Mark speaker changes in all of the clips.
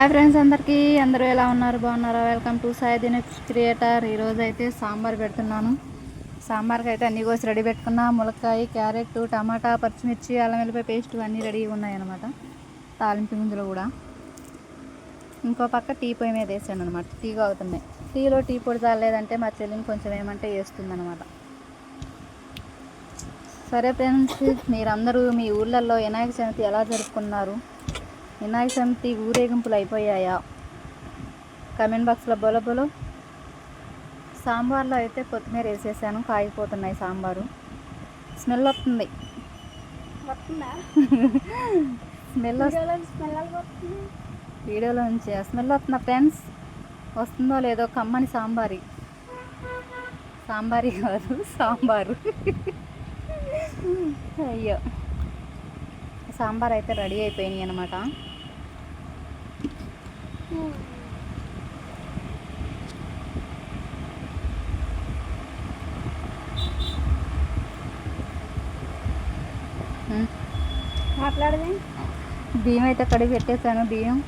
Speaker 1: Hi friends, అందరూ ఎలా ఉన్నారు? బాగున్నారా? Welcome to Sai Dinesh creator. ఈరోజు అయితే సాంబార్ పెడుతున్నాను. సాంబార్కి అయితే అన్నీ కోసి రెడీ పెట్టుకున్నా. ములక్కాయ, క్యారెట్, టమాటా, పచ్చిమిర్చి, అల్లం వెల్లిపాయ పేస్ట్ అన్నీ రెడీ ఉన్నాయన్నమాట. తాలింపు గింజలు కూడా. ఇంకో పక్క టీ పొయ్యి మీద వేసాను అనమాట. టీ అవుతున్నాయి. టీలో టీ పొడి తాగలేదంటే మా చెల్లిని కొంచెం ఏమంటే వేస్తుందన్నమాట. సరే ఫ్రెండ్స్, మీరందరూ మీ ఊళ్ళల్లో వినాయక చవితి ఎలా జరుపుకున్నారు? వినాయక చవితి ఊరేగింపులు అయిపోయాయా? కమెంట్ బాక్స్లో బొలబొలో. సాంబార్లో అయితే కొత్తిమీర వేసేసాను. కాగిపోతున్నాయి సాంబారు. స్మెల్ వస్తుంది. వీడియోలో నుంచి స్మెల్ వస్తుందా ఫ్రెండ్స్? వస్తుందో లేదో. కమ్మని సాంబారీ కాదు, సాంబారు. అయ్యో, సాంబార్ అయితే రెడీ అయిపోయినాయి అన్నమాట.
Speaker 2: మాట్లాడదే.
Speaker 1: బియ్యం అయితే కడిగి పెట్టేశాను. బియ్యం,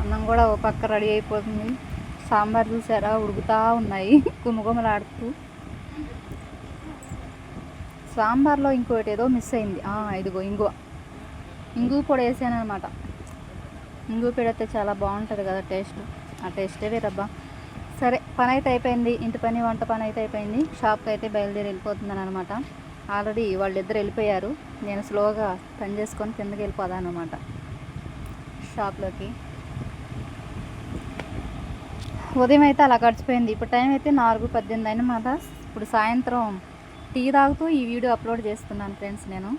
Speaker 1: అన్నం కూడా ఓ పక్క రెడీ అయిపోతుంది. సాంబార్ చూసారా, ఉడుకుతూ ఉన్నాయి కుమకుమలాడుతూ. సాంబార్లో ఇంకోటి ఏదో మిస్ అయింది. ఇదిగో ఇంగు పొడి వేసాను అనమాట. ఇంగు పొడి అయితే చాలా బాగుంటుంది కదా టేస్ట్. ఆ టేస్టే వేరబ్బా. సరే, పని అయితే అయిపోయింది. ఇంటి పని, వంట పని అయితే అయిపోయింది. షాప్కి అయితే బయలుదేరి వెళ్ళిపోతున్నాను అనమాట. ఆల్రెడీ వాళ్ళిద్దరు వెళ్ళిపోయారు. నేను స్లోగా పని చేసుకొని కిందకి వెళ్ళిపోదాను అనమాట షాప్లోకి. ఉదయం అయితే అలా గడిచిపోయింది. ఇప్పుడు టైం అయితే 4:18 అన్నమాట. ఇప్పుడు సాయంత్రం టీ తాగుతూ ఈ వీడియో అప్లోడ్ చేస్తున్నాను ఫ్రెండ్స్ నేను.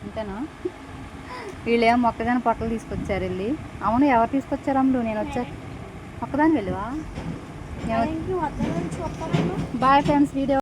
Speaker 1: అంతేనా? వీళ్ళేమో మొక్కజొన్న పొట్టలు తీసుకొచ్చారు వెళ్ళి. అవును, ఎవరు తీసుకొచ్చారు అమ్ములు? నేను వచ్చా. మొక్కదాన్ని వెళ్ళివా? Bye friends, video